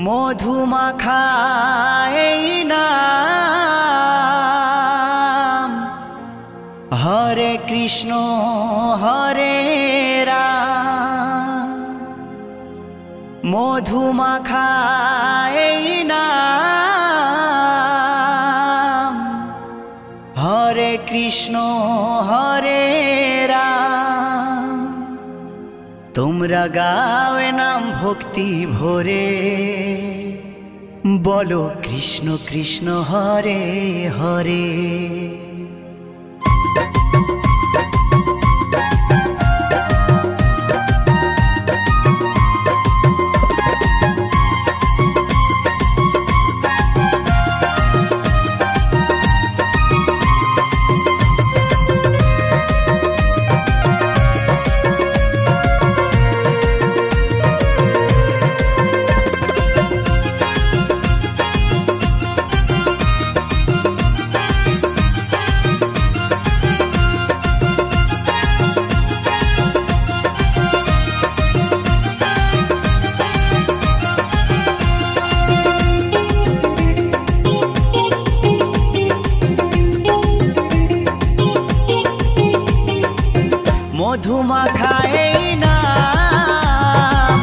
মধুমাখা এই নাম হরে কৃষ্ণ হরে রাম। মধুমাখা এই নাম হরে কৃষ্ণ হরে রাম। তোমরা গাওয়ে নাম ভক্তি ভরে, বলো কৃষ্ণ কৃষ্ণ হরে হরে। মধুমাখা এই নাম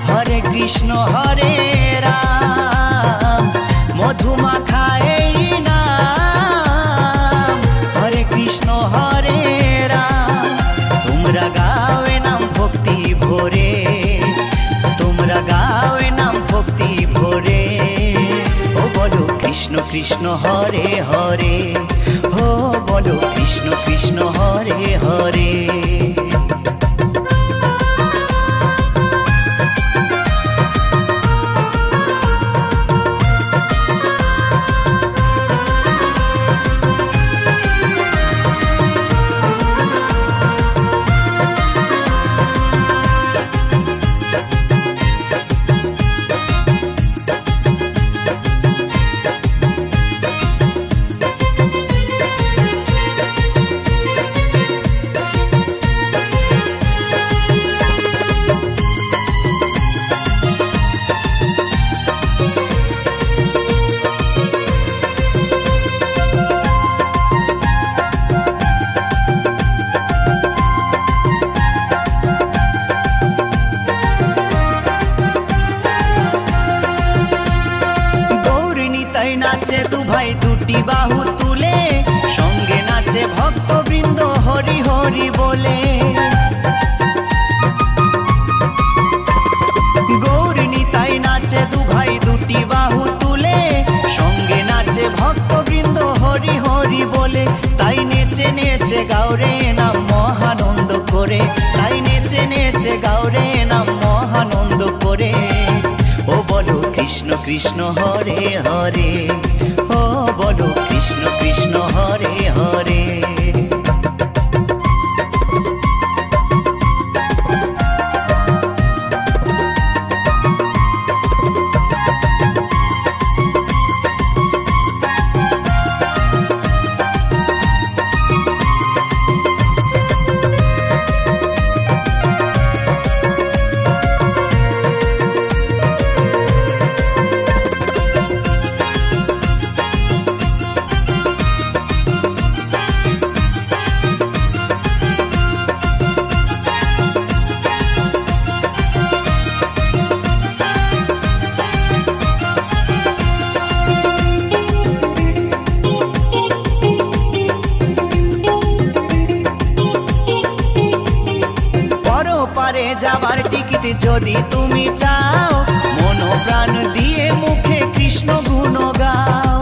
হরে কৃষ্ণ হরে রাম। মধুমাখা এই নাম হরে কৃষ্ণ হরে রাম। তোমরা গাওয়ে নাম ভক্তি ভরে, তোমরা গাওয়ে নাম ভক্তি ভরে, ও বলো কৃষ্ণ কৃষ্ণ হরে হরে, ও বলো কৃষ্ণ কৃষ্ণ হরে হরে। নাচে দু ভাই দুটি বাহু তুলে, সঙ্গে নাচে ভক্তবৃন্দ হরি হরি বলে। গৌর নিতাই নাচে দু ভাই দুটি বাহু তুলে, সঙ্গে নাচে ভক্তবৃন্দ হরি হরি বলে। তাই নেচে নেচে গাওরে নাম মহানন্দ করে, তাই নেচে নেচে গাওরে নাম মহানন্দ করে, ও বলো কৃষ্ণ কৃষ্ণ হরে হরে, ও বলো কৃষ্ণ কৃষ্ণ হরে হরে। পারে যাবার টিকিট যদি তুমি চাও, মন প্রাণ দিয়ে মুখে কৃষ্ণ গুণ গাও।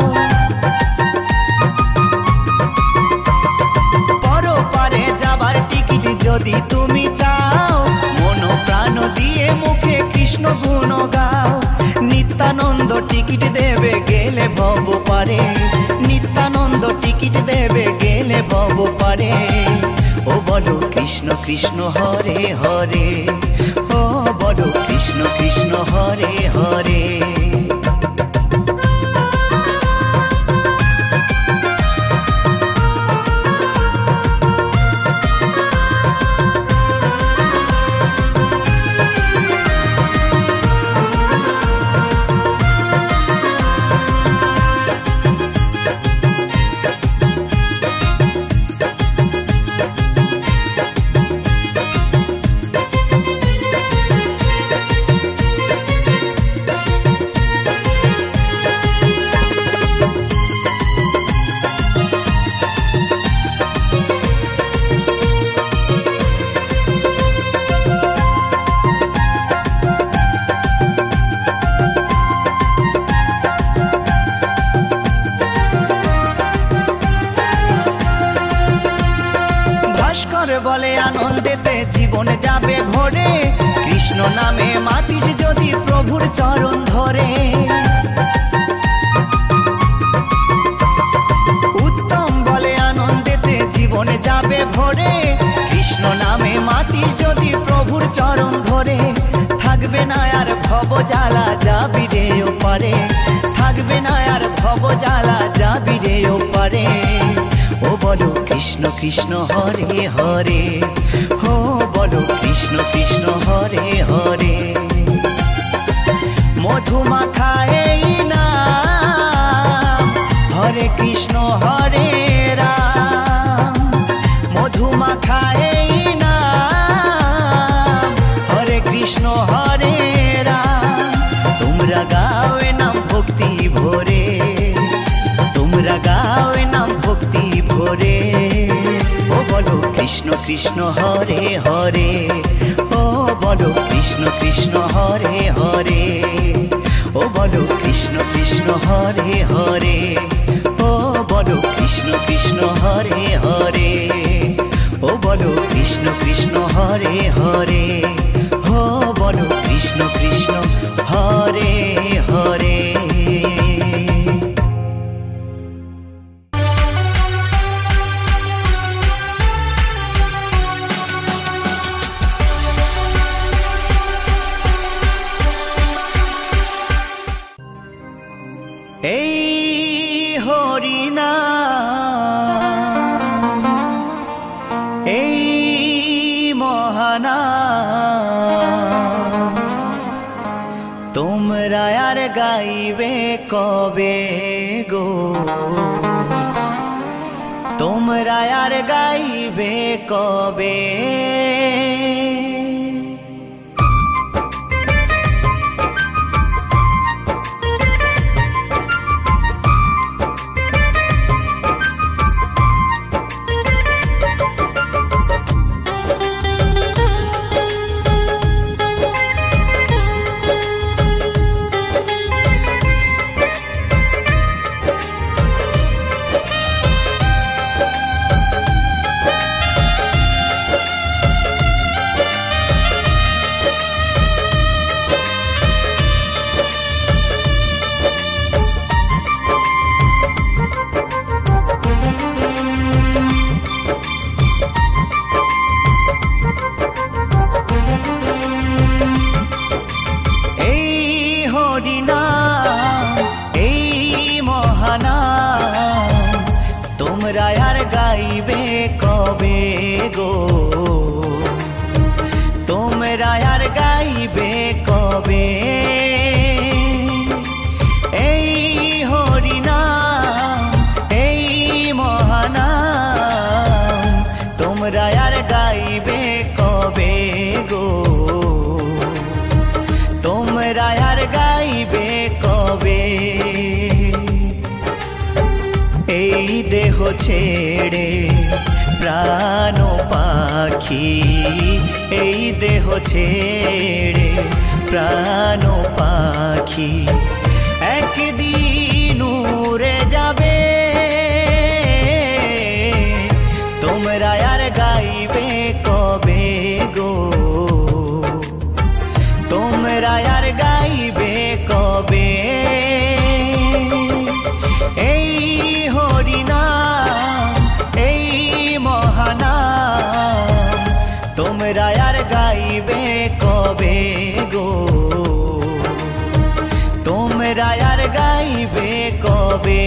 পরপারে যাবার টিকিট যদি তুমি চাও, মন প্রাণ দিয়ে মুখে কৃষ্ণ গুণ গাও। নিত্যানন্দ টিকিট দেবে গেলে ভব পারে, নিত্যানন্দ টিকিট দেবে গেলে ভব পারে, ও বলো কৃষ্ণ কৃষ্ণ হরে হরে, ও বলো কৃষ্ণ কৃষ্ণ হরে হরে। বলে আনন্দেতে জীবন যাবে ভরে, কৃষ্ণ নামে মাতিস যদি প্রভুর চরণ ধরে। উত্তম বলে আনন্দেতে জীবন যাবে ভরে, কৃষ্ণ নামে মাতিস যদি প্রভুর চরণ ধরে। থাকবে না আর ভব জ্বালা, যাবি রে ওপারে, থাকবে না আর ভব জ্বালা, যাবি রে ওপারে। ও বলো কৃষ্ণ কৃষ্ণ হরে হরে, ও বলো কৃষ্ণ কৃষ্ণ হরে হরে। মধুমাখা এই নাম, হরে কৃষ্ণ হরে রাম। মধুমাখা এই নাম, হরে কৃষ্ণ হরে রাম। তোমরা গাও এ নাম ভক্তি ভরে, তোমরা গাও এ নাম ভক্তি ভরে। ও বলো কৃষ্ণ কৃষ্ণ হরে হরে, ও বলো কৃষ্ণ কৃষ্ণ হরে হরে। ও বলো কৃষ্ণ কৃষ্ণ হরে হরে, ও বলো কৃষ্ণ কৃষ্ণ হরে হরে। ও বলো কৃষ্ণ কৃষ্ণ হরে হরে, ও বলো কৃষ্ণ কৃষ্ণ হরে হরে। এই হরিনাম, এই মহানাম, তোমরা আর গাইবে কবে গো, তোমরা আর গাইবে কবে। তোমরা আর গাইবে কবে গো, তোমরা আর গাইবে কবে। এই হরিনাম, এই মহানাম, তোমরা আর গাইবে কবে গো, তোমরা আর গাইবে কবে। এই দেহ ছেড়ে প্রাণ পাখি, এই দেহ ছেড়ে প্রাণ পাখি, একদিন উড়ে যাবে। তোমরা আর গাইবে কবে গো, তোমরা আর গাইবে কবে। এই হরিনাম, এই মহানাম, তোমরা আর গাইবে কবে গো, তোমরা আর গাইবে কবে।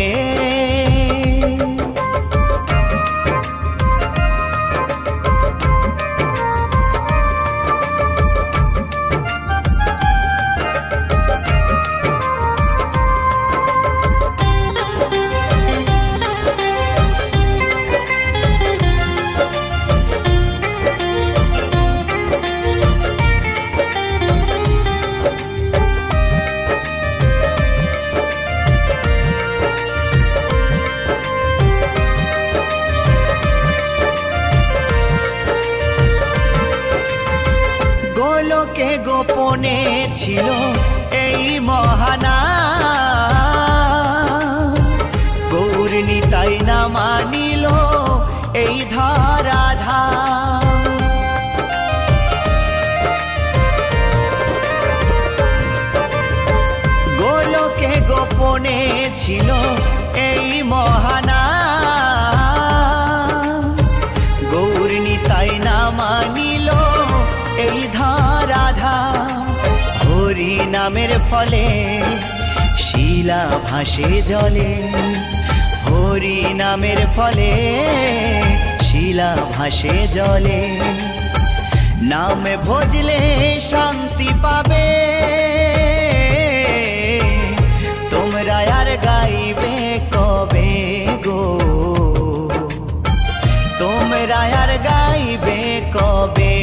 গোপনে ছিল এই মহানাম, গৌর নিতাই না মানিল এই ধরাধাম। হরি নামের ফলে শিলা ভাসে জলে, হরি নামের ফলে শিলা ভাসে জলে। নামে ভজলে শান্তি পাবে, তোমরা আর গাইবে কবে গো, তোমরা আর গাইবে কবে।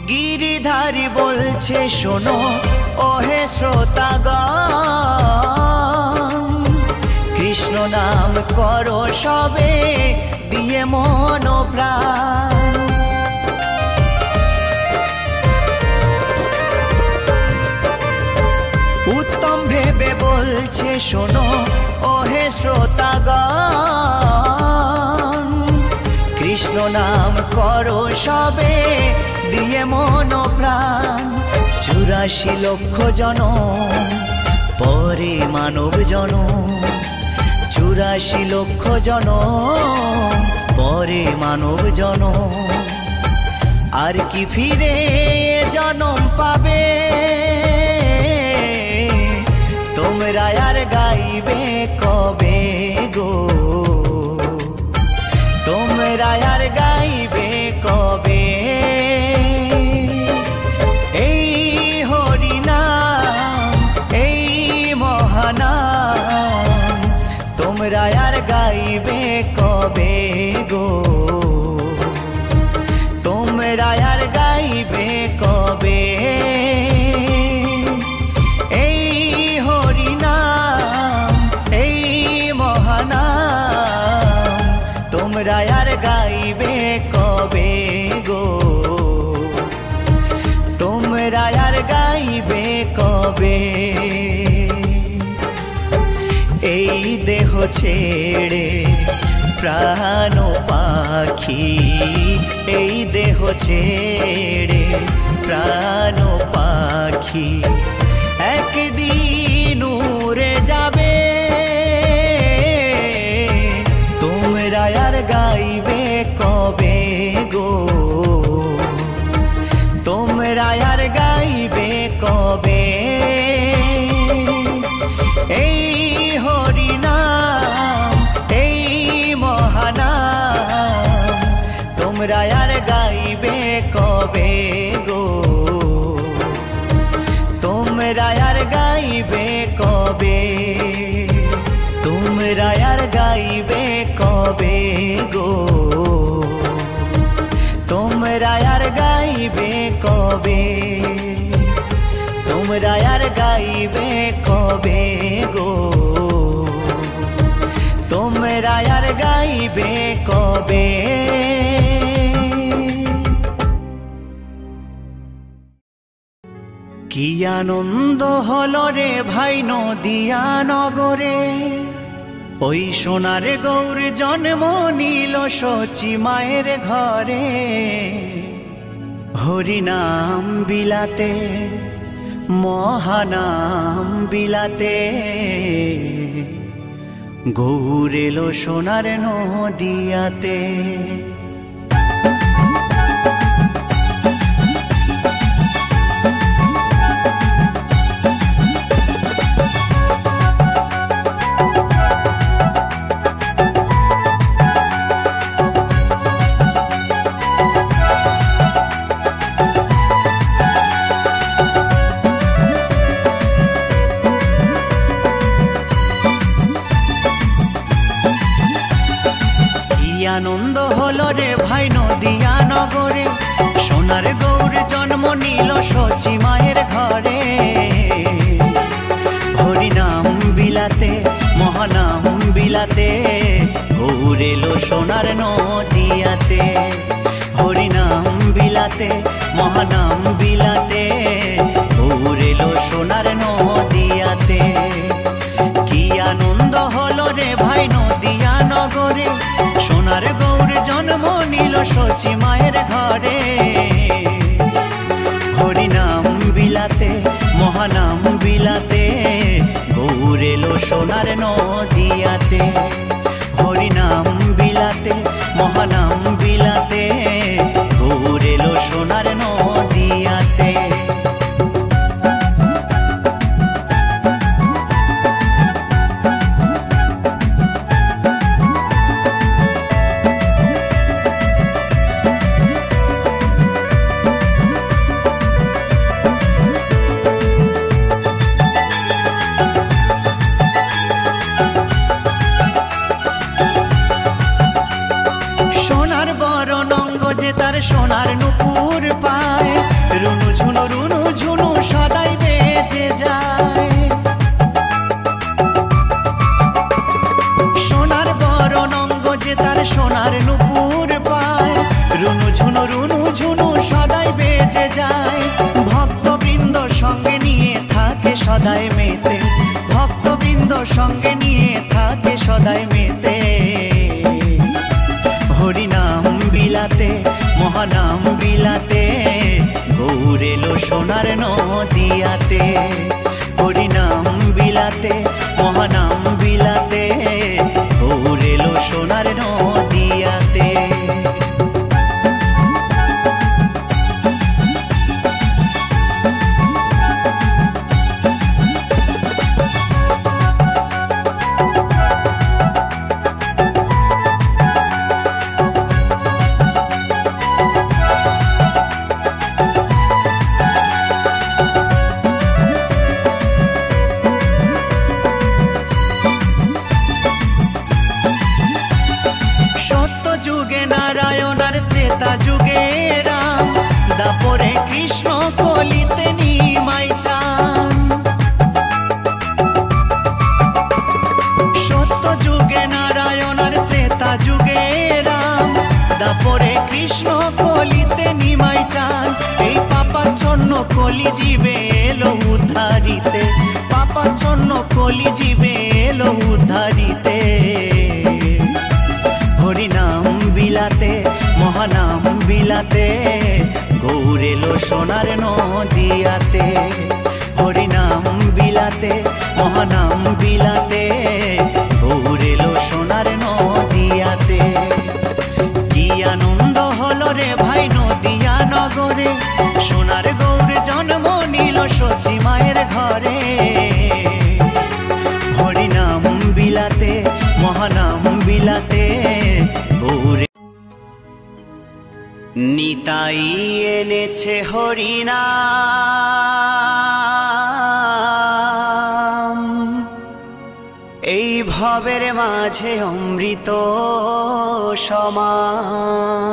গিরিধারী বলছে শোনো ওহে শ্রোতাগণ, কৃষ্ণ নাম করো সবে দিয়ে মন প্রাণ। উত্তম ভেবে বলছে শোনো ওহে শ্রোতাগণ, কৃষ্ণ নাম করো সবে দিয়ে মন প্রাণ। 84 লক্ষ জনম পরে মানব জনম, 84 লক্ষ জনম পরে মানব জনম। আর কি ফিরে জনম পাবে, তোমরা আর গাইবে কবে গো, তোমরা আর গাইবে কবে। এই হরি নাম এই মহানাম, তোমরা আর গাইবে কবে গো, তোমরা আর গাইবে কবে। এই হরি নাম এই মহানাম, তোমরা আর গাইবে কবে গো, তোমরা আর গাইবে কবে। এই দেহ ছেড়ে প্রাণ পাখি, এই দেহ ছেড়ে প্রাণ পাখি একদিন উড়ে যাবে, তোমরা আর গাইবে কবে গো, তোমরা আর গাইবে কবে। এই হরি নাম এই মহানাম, তোমরা আর গাইবে কবে গো, তোমরা আর গাইবে কবে, তোমরা আর গাইবে কবে গো, তোমরা আর গাইবে কবে, তোমরা আর গাইবে কবে গো, তোমরা আর গাইবে কবে। কি আনন্দ হলো রে ভাই নদিয়া নগরে, ওই সোনার গৌর জন্ম নিল সচি মায়ের ঘরে। হরিনাম বিলাতে মহানাম বিলাতে, গৌর এলো সোনার নদিয়াতে। সোনার গৌর জন্ম নিল শচী মায়ের ঘরে। হরিনাম বিলাতে মহানাম বিলাতে গৌর এলো সোনার নদিয়াতে। হরিনাম বিলাতে মহানাম বিলাতে গৌর এলো সোনার নদিয়াতে। কি আনন্দ হলো রে ভাই নদিয়া নগরে, সোনার গৌর জন্ম নিল শচী মায়ের ঘরে। হরিনাম বিলাতে মহানাম বিলাতে গৌর এলো সোনার নদিয়াতে। হরিনাম বিলাতে মহানাম বিলাতে গৌর এলো সোনার নদিয়াতে। সোনার নুপুর পায় রুনু ঝুনু সদাই বেজে যায়। সোনার বরণ অঙ্গ যে তার সোনার নুপুর পায় রুনু ঝুনু সদাই বেজে যায়। ভক্তবৃন্দ সঙ্গে নিয়ে থাকে সদাই মেতে, ভক্তবৃন্দ সঙ্গে নিয়ে থাকে সদাই মেতে। হরিনাম বিলাতে মহানাম বিলাতে গৌর এলো সোনার নদিয়াতে। হরিনাম বিলাতে মহানাম বিলাতে গৌর এলো সোনার নদিয়াতে। যুগে নারায়ণ আর ত্রেতা যুগে রাম, দাপরে কৃষ্ণ কলিতে নিমাই চান। সত্য যুগে নারায়ণ আর ত্রেতা যুগে রাম, দাপরে কৃষ্ণ কলিতে নিমাই চান। এই পাপাচ্ছন্ন কলি জীবে এলো উদ্ধারিতে, পাপাচ্ছন্ন কলি জীবে এলো উদ্ধারিতে। হরিনাম বিলাতে মহানাম বিলাতে গৌর এলো সোনার নদিয়াতে। হরিনাম বিলাতে মহানাম বিলাতে গৌর এলো সোনার নদিয়াতে। কি আনন্দ হলো রে ভাই নদিয়া নগরে, সোনার গৌর জন্ম নিল শচী মায়ের ঘরে। হরিনাম বিলাতে মহানাম বিলাতে গৌরে। নিতাই এনেছে হরিনাম, এই ভবের মাঝে অমৃত সমান।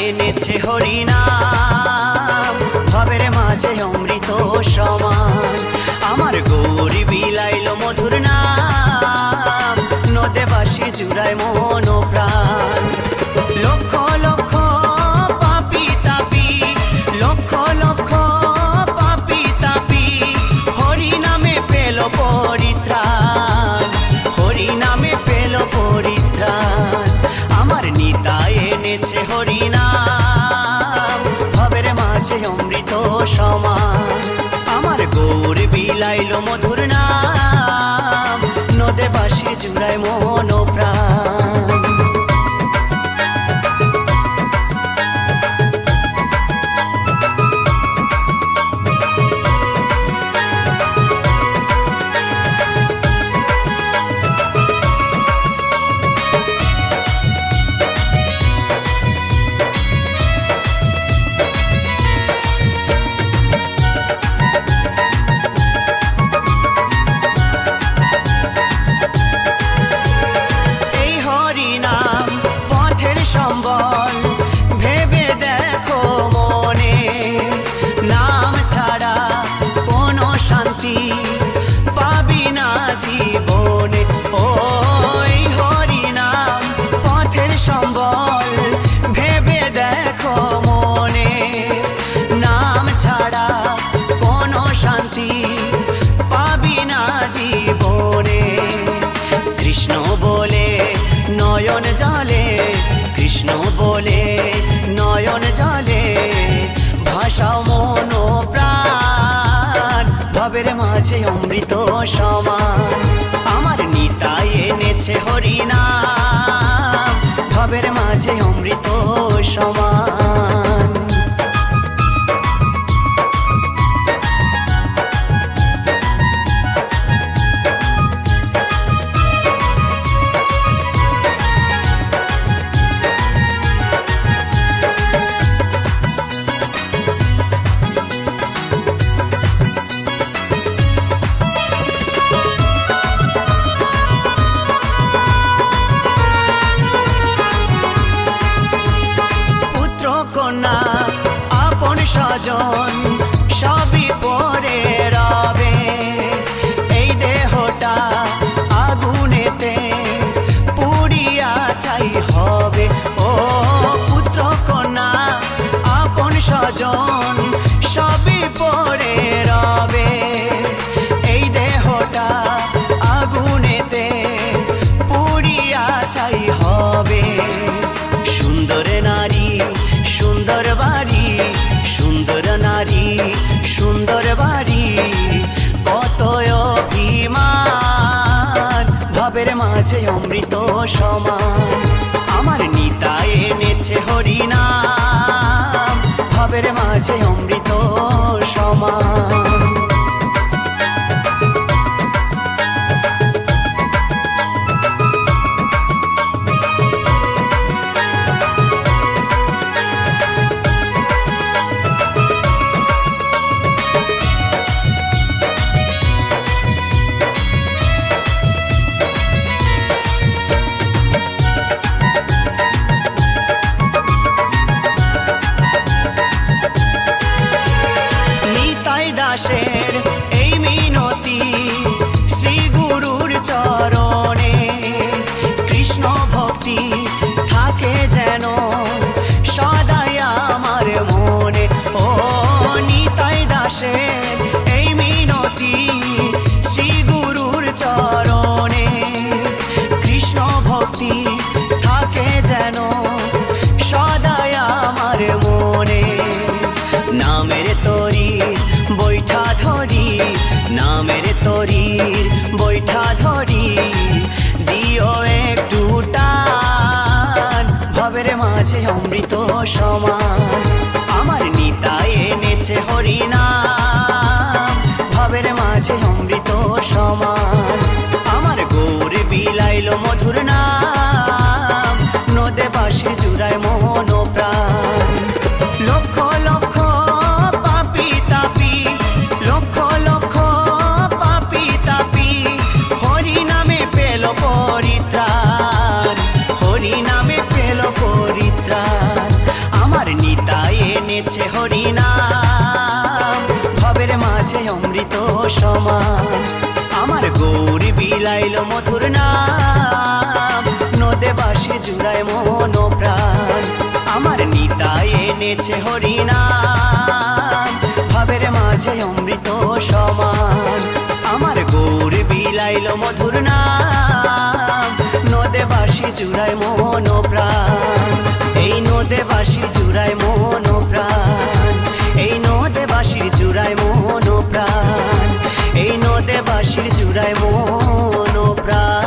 এনেছে হরিনাম, ভবের মাঝে অমৃত সমান। আমার গৌরী বিলাইল মধুর নাম, নদে বাসি জুড়ায় মন প্রাণ। লক্ষ লক্ষ পাপি তাপি, লক্ষ লক্ষ পাপি তাপি হরিনামে পেল পরিত্রাণ, হরিনামে পেল পরিত্রাণ। আমার নিতাই এনেছে হরিনাম, ভবের মাঝে অমৃত সমান। আমার গৌর বিলাইল মধুর নাম, নদে বাসি জুড়ায় মন প্রাণ। মাঝে অমৃত সমান। আমার নিতাই এনেছে হরিনাম, ভবের মাঝে অমৃত সমান। সবই পরে রবে, এই দেহটা আগুনেতে পুড়িয়া ছাই হবে। ও পুত্র কন্যা আপন স্বজন সবই পরে রবে, এই দেহটা আগুনেতে পুড়িয়া ছাই হবে। সুন্দর নারী সুন্দর বাড়ি, সুন্দর নারী সুন্দর বাড়ি, কত অভিমান, ভবের মাঝে অমৃত সমান। আমার নিতাই এনেছে হরিনাম, ভবের মাঝে অমৃত সমান। দাসের এই মিনতি শ্রী গুরুর চরণে, কৃষ্ণ ভক্তি থাকে যেন সদাই আমার মনে। ও নিতাই দাসের এই মিনতি শ্রী গুরুর চরণে, কৃষ্ণ ভক্তি থাকে যেন সদাই আমার মনে। নামের তরি বৈঠা ধরি, নামের তরির বৈঠা ধরি, দিও একটু টান, ভবের মাঝে অমৃত সমান। আমার নিতাই এনেছে হরিনাম, ভবের মাঝে অমৃত সমান। আমার গৌর বিলাইল মধুর নাম, নদে বাঁশি জুড়ায় মন প্রাণ। লক্ষ লক্ষ পাপি তাপি, লক্ষ লক্ষ পাপি তাপি, হরি নামে পেল পরিত্রাণ, হরি নামে পেল পরিত্রাণ। আমার নিতাই এনেছে হরিনাম, ভবের মাঝে অমৃত সমান। আমার গৌর বিলাইল মধুর নাম, নদে বাঁশি জুড়ায় মন প্রাণ। আমার নিতাই এনেছে হরিনাম, ভবের মাঝে অমৃত সমান। আমার গৌর বিলাইল মধুর নাম, নদে বাঁশি জুড়ায় মন প্রাণ। এই নদে বাঁশি জুড়ায় মন প্রাণ, এই নদে বাঁশি জুড়ায় মন প্রাণ, এই নদে বাঁশি জুড়ায় মন প্রাণ।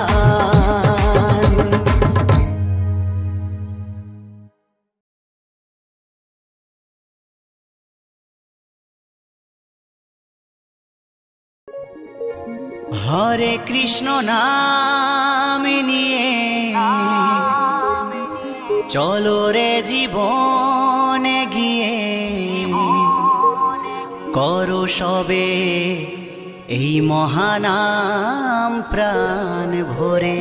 হরে কৃষ্ণ নাম নিয়ে চলো রে জীবনে গিয়ে, করো সবে এই মহানাম প্রাণ ভরে।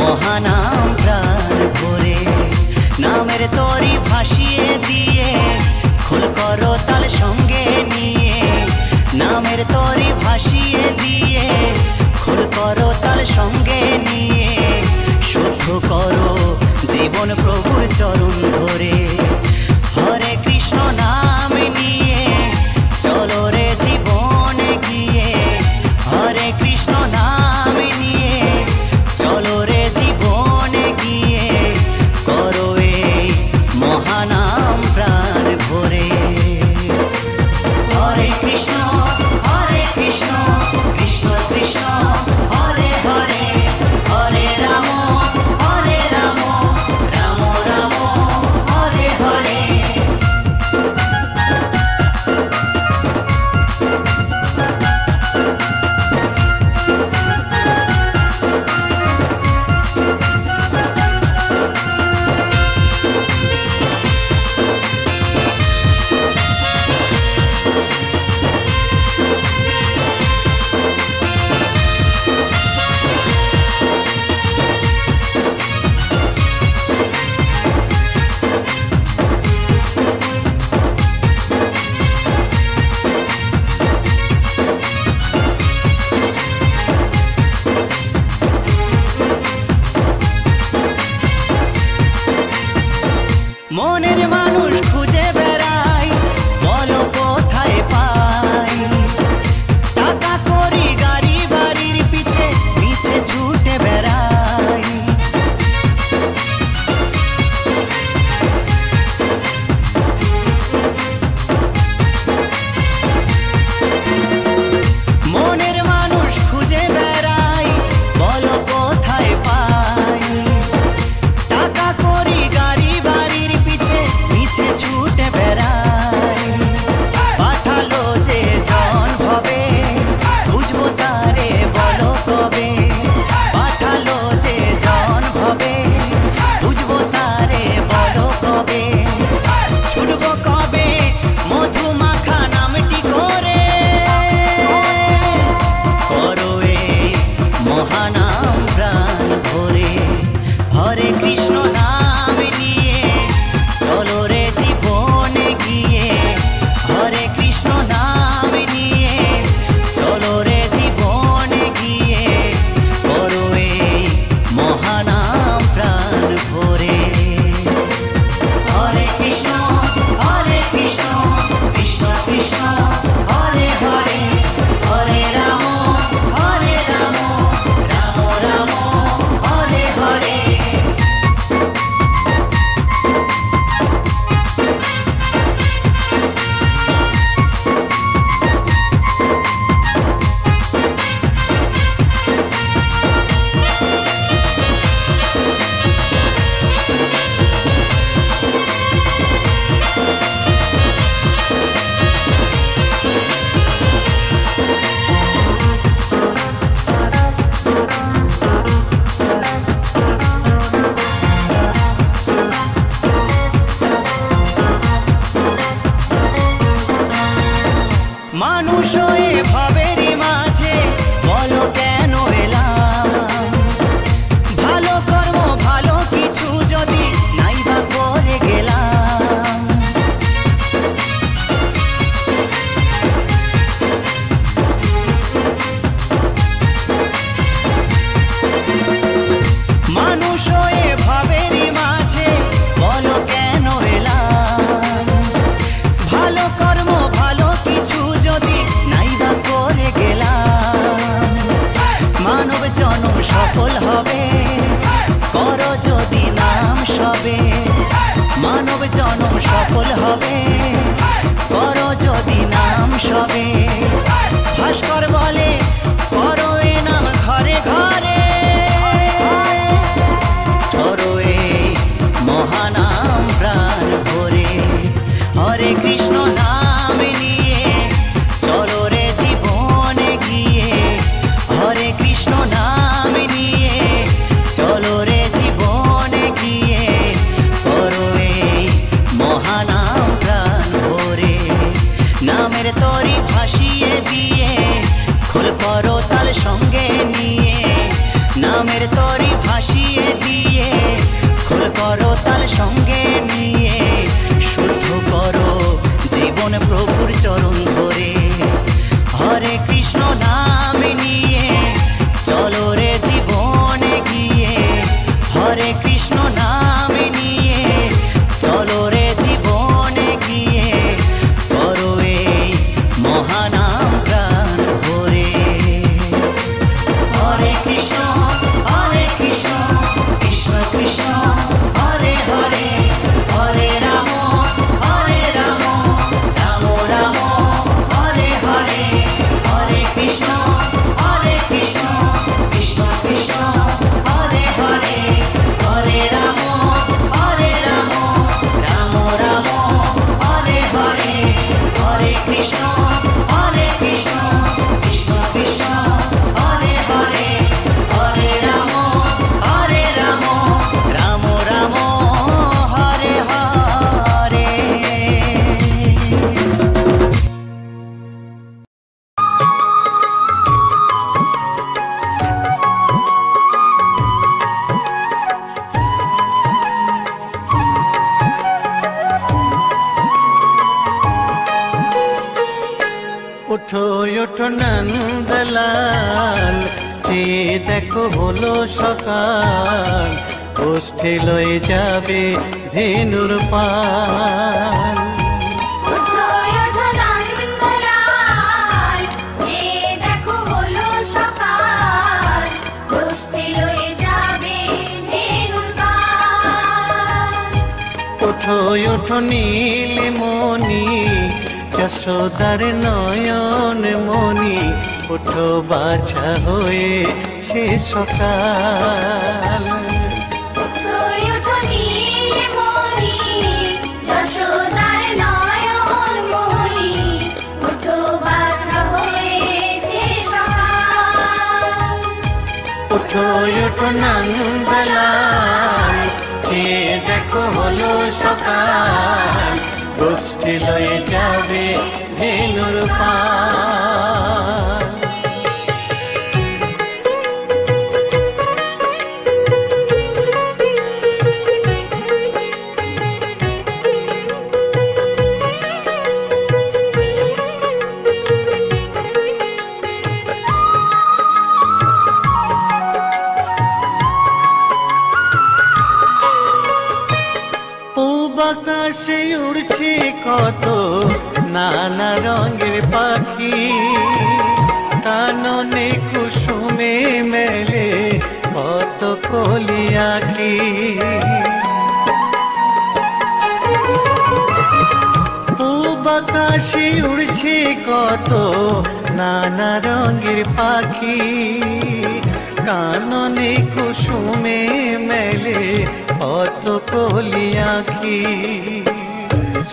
মহানাম প্রাণ ভরে। নামের তরি ভাসিয়ে দিয়ে খোল করো তাল সঙ্গে নিয়ে, নামের তরি ভাসিয়ে দিয়ে খোল করো তাল সঙ্গে নিয়ে, শুদ্ধ করো জীবন প্রভুর চরণ ধরে। হরে কৃষ্ণ নাম নিয়ে চলো রে জীবন গিয়ে, হরে কৃষ্ণ নাম নিয়ে চলো রে জীবন গিয়ে, করো এই মহানাম প্রাণ ভরে। হরে কৃষ্ণ কৃষ্ণ কৃষ্ণ হরে হরে, হরে রাম রাম রাম হরে হরে। মনের মানুষ খুঁজে বেড়াই, বলো কোথায় পাই, টাকা করি গাড়ি বাড়ির পিছে পিছে ছুটে বেড়াই। মনের মানুষ খুঁজে বেড়াই, বলো কোথায় পাই, টাকা করি গাড়ি বাড়ির পিছে পিছে ছুটে বেড়াই। পাঠালো যে জন ভবে বুঝবো তারে বলো কবে, পাঠালো যে জন ভবে বুঝবো তারে বলো কবে, ছুটবো কবে মধু মাখা নামটি করে, করো এই মহানাম প্রাণ ভরে। হরে কৃষ্ণ নাম নিয়ে চলো রে জীবন গিয়ে, হরে কৃষ্ণ নাম নিয়ে চলো রে জীবন গিয়ে, করো এই মহানাম প্রাণ ভরে। হরে কৃষ্ণ কৃষ্ণ কৃষ্ণ হরে হরে, হরে রাম রাম রাম হরে হরে। মানুষ হয়ে ভাবেরই মাঝে বলো কেন এলাম, ভালো কর্ম ভালো কিছু যদি নাইবা করে গেলাম। মানুষ হয়ে ভাবেরই মাঝে বলো কেন এলাম, ভালো কর্ম ভালো কিছু যদি নাইবা করে গেলাম। মানব জনম সফল হবে করো যদি নাম সবে, মানব জনম সফল হবে করো যদি নাম সবে। ভাস্কর বলে করো এ নাম ঘরে ঘরে, করো এই মহানাম প্রাণ ভরে। হরে কৃষ্ণ নাম নিয়ে চলো রে জীবন গিয়ে, হরে কৃষ্ণ নাম নিয়ে চলো রে জীবন গিয়ে, করো এই মহানাম প্রাণ হরে কৃষ্ণ নাম নিয়ে চলো রে জীবনে গিয়ে করো এই মহানাম প্রাণ ভরে। হরে কৃষ্ণ কৃষ্ণ কৃষ্ণ হরে হরে, হরে রাম রাম রাম হরে হরে, হরে কৃষ্ণ কৃষ্ণ কৃষ্ণ হরে হরে, হরে রাম রাম রাম হরে হরে, হরে কৃষ্ণ কৃষ্ণ কৃষ্ণ হরে হরে, হরে রাম রাম রাম হরে হরে। ওঠো ওঠো নন্দলাল, চেয়ে দেখো হলো সকাল, গোষ্ঠী লয়ে যাবে ধেনুর পাল। ওঠো ওঠো নন্দলাল, চেয়ে দেখো হলো সকাল, গোষ্ঠী লয়ে যাবে ধেনুর পাল। ওঠো ওঠো নীলমণি, যশোদার নয়ন মণি, ওঠো বাছা হয়েছে সকাল। ওঠো ওঠো নীলমণি, যশোদার নয়ন মণি, ওঠো বাছা হয়েছে সকাল। ওঠো ওঠো নন্দলাল, চেয়ে দেখো হলো সকাল, গোষ্ঠী লয়ে যাবে ধেনুর পাল। আকাশে উড়ছে কত নানা রঙের পাখি, কাননে কুসুমে মেলে কত কলি আঁখি। পূব আকাশে উড়ছে কত নানা রঙের পাখি, কাননে কুসুমে মেলে কত কলি আঁখি।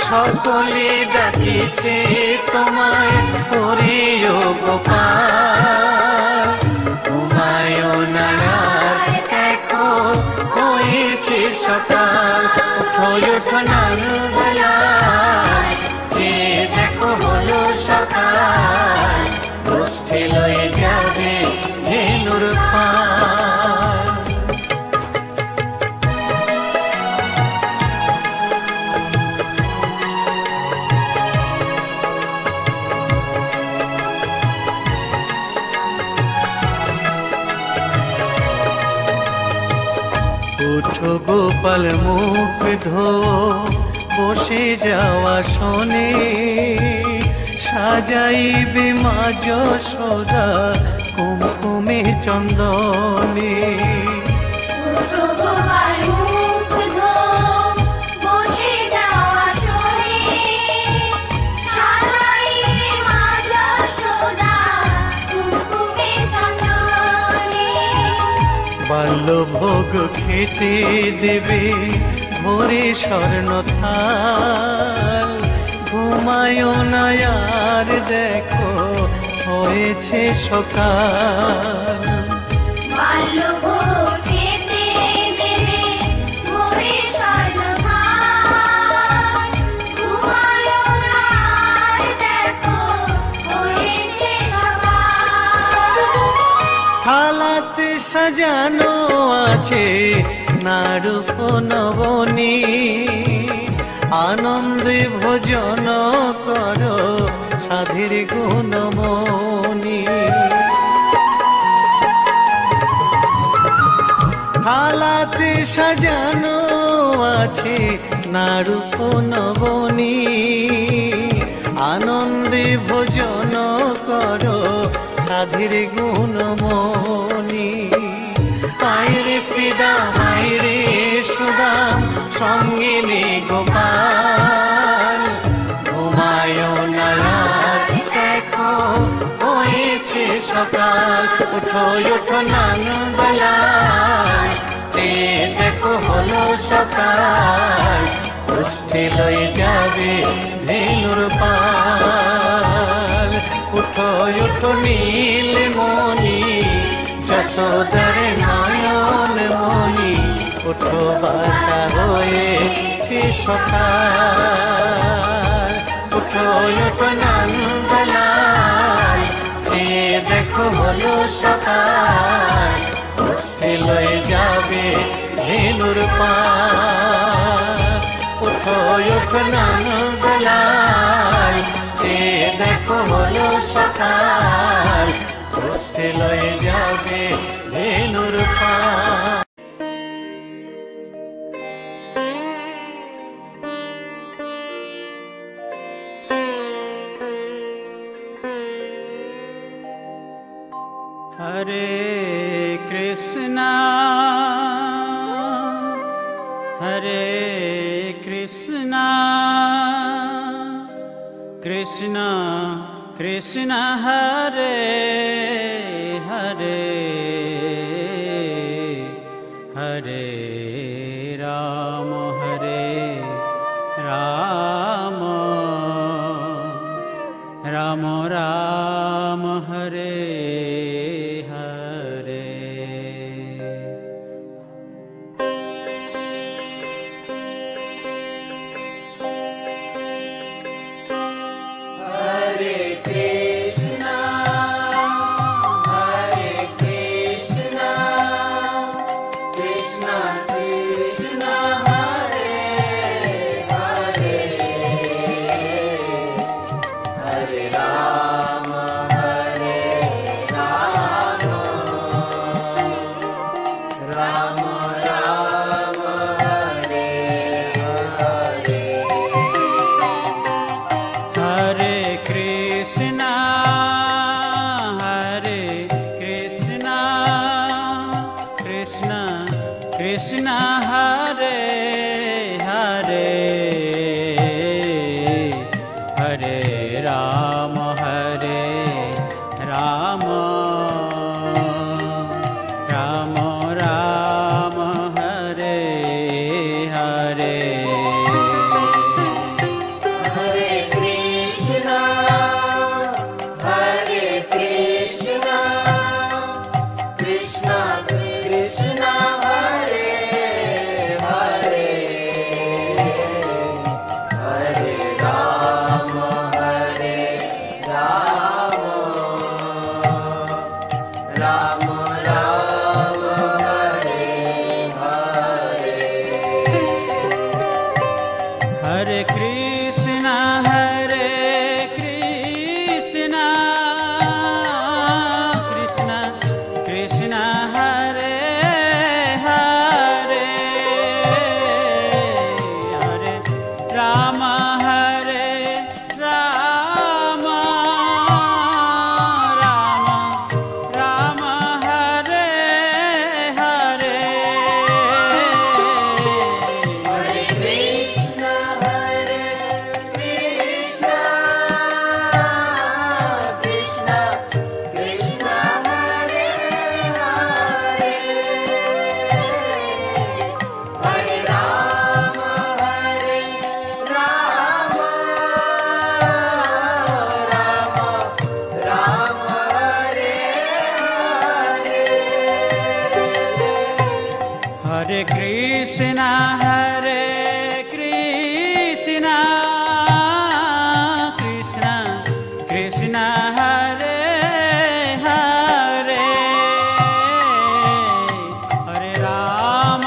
সকলে ডাকিছে তোমায় হরিও গোপাল, তোমায় নায়ার দেখো হয়েছে সকাল। ওঠো ওঠো নন্দলাল, যে দেখো হলো সকাল, গোষ্ঠী লয়ে যাবে ধেনুর পাল। উঠো গোপাল মুখ ধো, বসে যাওয়া শোনে, সাজাইবে মা যশোদা কুমকুমে চন্দনে। উঠো গোপাল মুখ ধো, বসে যাওয়া শোনে, সাজাইবে মা যশোদা কুমকুমে চন্দনে। বাল্যভোগ খেতে দেবে ভোরে স্বর্ণ থাল, ঘুমায় না আর দেখো হয়েছে সকাল। বাল্যভোগ খেতে দেবে ভোরে স্বর্ণ থাল, ঘুমায় না আর দেখো হয়েছে সকাল। থালাতে সাজানো আছে নারূপ নবনী, আনন্দে ভোজন করো সাধীর গুণমণি। থালাতে সাজানো আছে নারূপ নবনী, আনন্দে ভোজন করো সাধীর গুণমণি। আইরে শ্রীদাম আইরে সুদাম সঙ্গে নে গোপাল, ঘুমায় না দেখো হয়েছে সকাল। উঠো উঠো নানবেলায়, দেখো হলো সকাল, উষ্ঠে লয়ে যাবে ধেনুর পাল। উঠো উঠো নীলমণি যশোদার নয়ন মণি, উঠো বাছা হয়েছে সকাল। উঠো উঠো নানবেলায়, দেখো হলো সকাল, উষ্ঠে লয়ে যাবে ধেনুর পাল। উঠো উঠো নানবেলায়, দেখো হলো সকাল, উষ্ঠে লয়ে যাবে ধেনুর পাল। हरे कृष्णा हरे कृष्णा कृष्णा कृष्णा हरे हरे हरे राम राम राम हरे हरे। हरे कृष्णा कृष्णा कृष्णा हरे हरे, हरे राम राम राम हरे हरे। हरे कृष्णा कृष्णा कृष्णा हरे हरे, हरे राम राम राम हरे हरे। हरे कृष्णा कृष्णा कृष्णा हरे हरे, हरे राम राम राम हरे हरे। हरे कृष्णा कृष्णा कृष्णा हरे हरे, हरे राम राम राम हरे हरे। हरे कृष्णा कृष्णा कृष्णा हरे हरे, हरे राम राम हरे हरे। हरे कृष्णा कृष्णा कृष्णा हरे हरे, हरे राम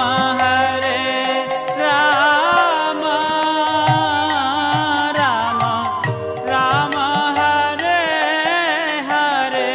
राम हरे हरे।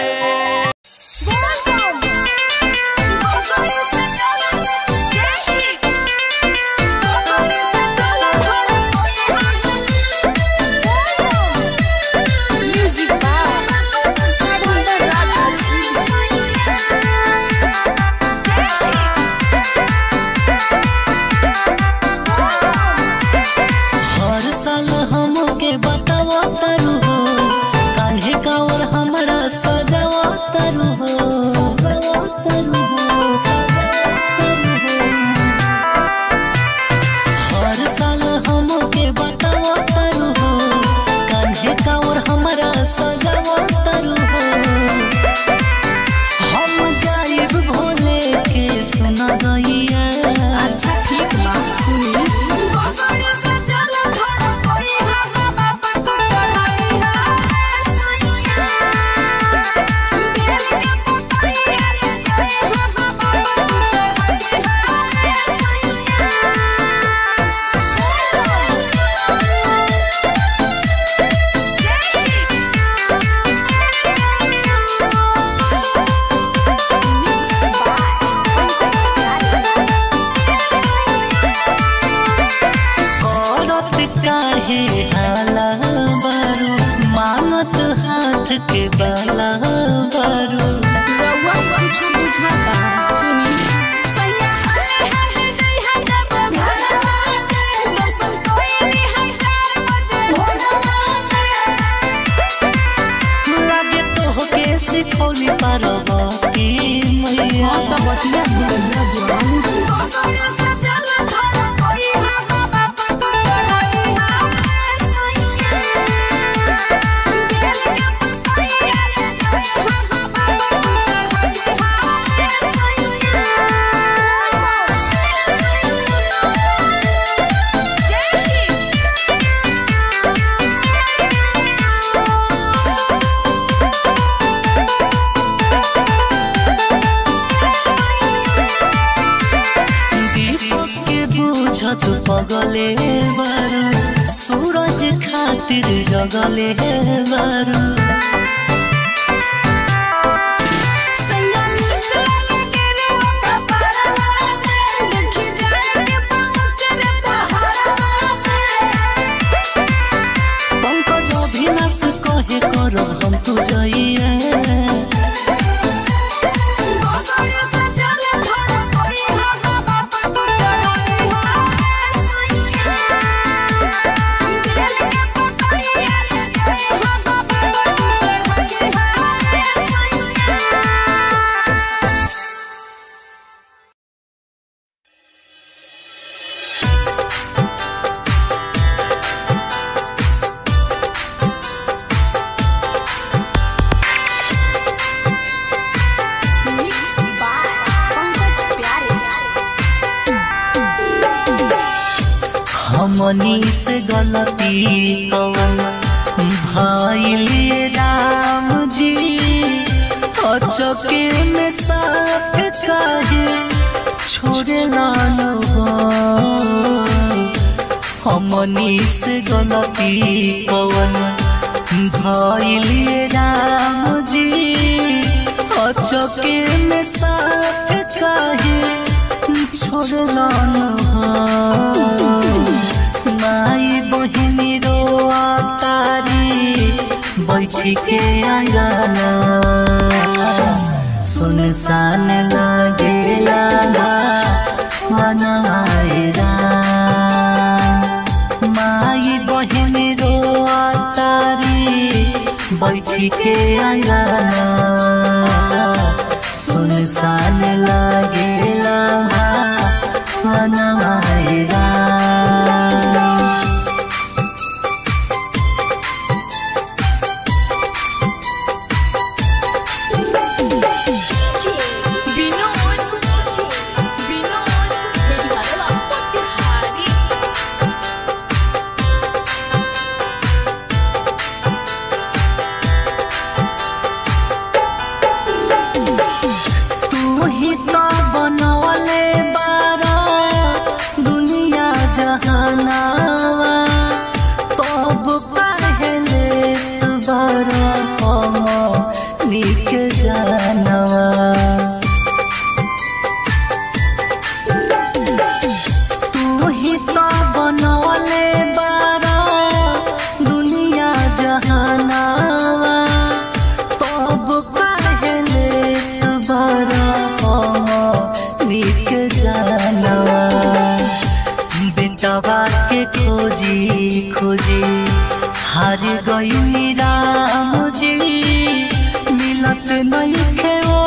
तू पगले बारू सूरज खातिर जगले बारू पंकज अभिनाश कहे करो हम तू जाइए हमनी से गलती कवन भाई राम जी अचके में साथ काहे छोड़े लालो हमनी से गलती कवन भाई राम जी अचके में साथ काहे छोड़े लालो माई बहिनी रोआ तारी बैठी के आंगना सुनसान लगेला मनवाएरा माई बहिनी रोआ तारी बैठी के आंगना सुनसान लगेला मनवाएरा बेटवा के खोजी खोजी हार गई राम जी मिलत नहीं खे वो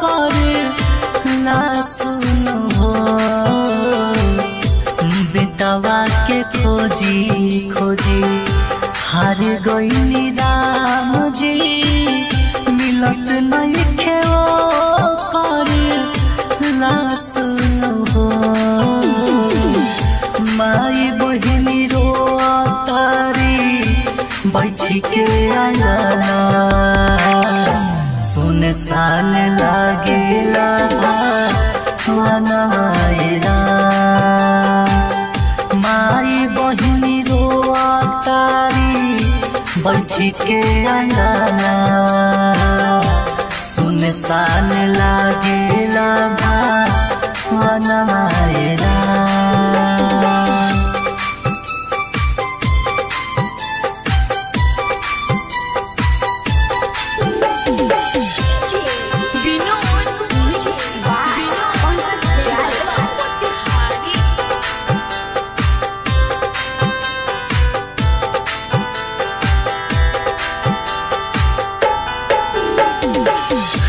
करे ना सुनो हो बेटवा के खोजी खोजी हार गई राम जी मिलत नहीं खे वो करे ना सुनो हो माई बहिनी रोआ तारी बैठी के आंगना सुनसान लागेला मनवाएरा माई बहिनी रोआ तारी बैठी के आंगना सुनसान लागेला मनवाएरा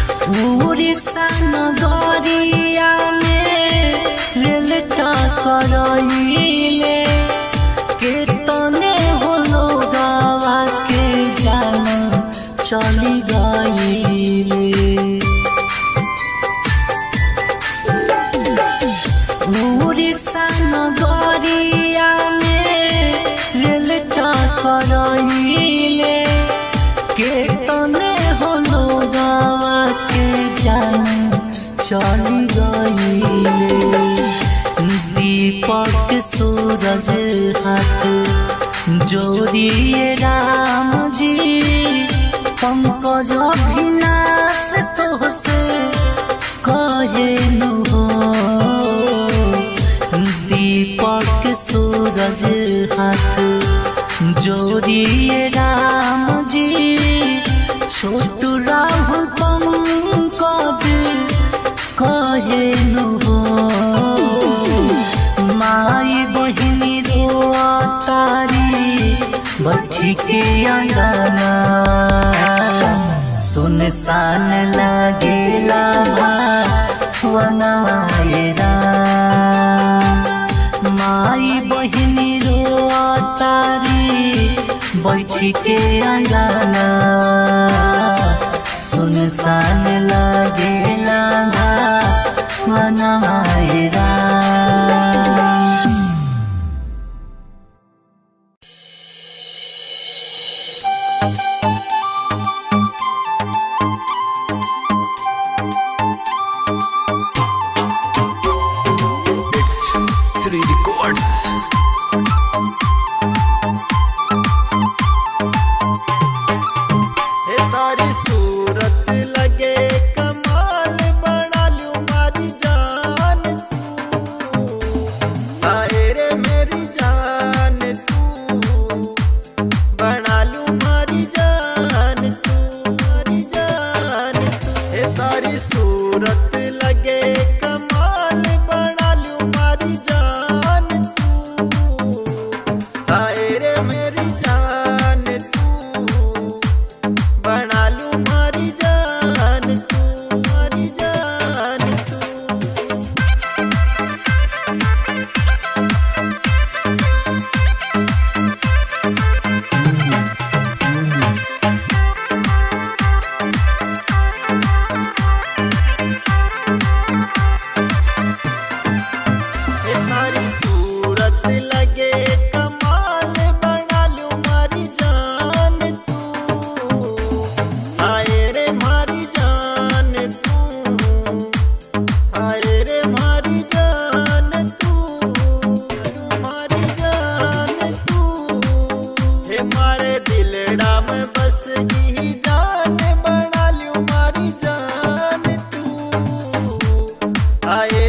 उड़ीसा नगरिया में रेल करइले केतने होलो गावा के जान चली गईले उड़ीसा नगरिया में रेल करइले केतने होलो गावा के जान चली गईले दीपक सूरज हाथ जोड़िए राम जी पंकज अभिनाश तोहसे कहेनु हो दीपक सूरज हाथ जोड़िए राम जी छोटू राहुल पंकज कहेनु हो माई बहिनी रोआ तारी बच्ची के अंगना सुनसान लागेला वनवायरा माई बहिनी रोआ तारी बच्ची के अंगना सुनसान लागेला वनवायरा। आए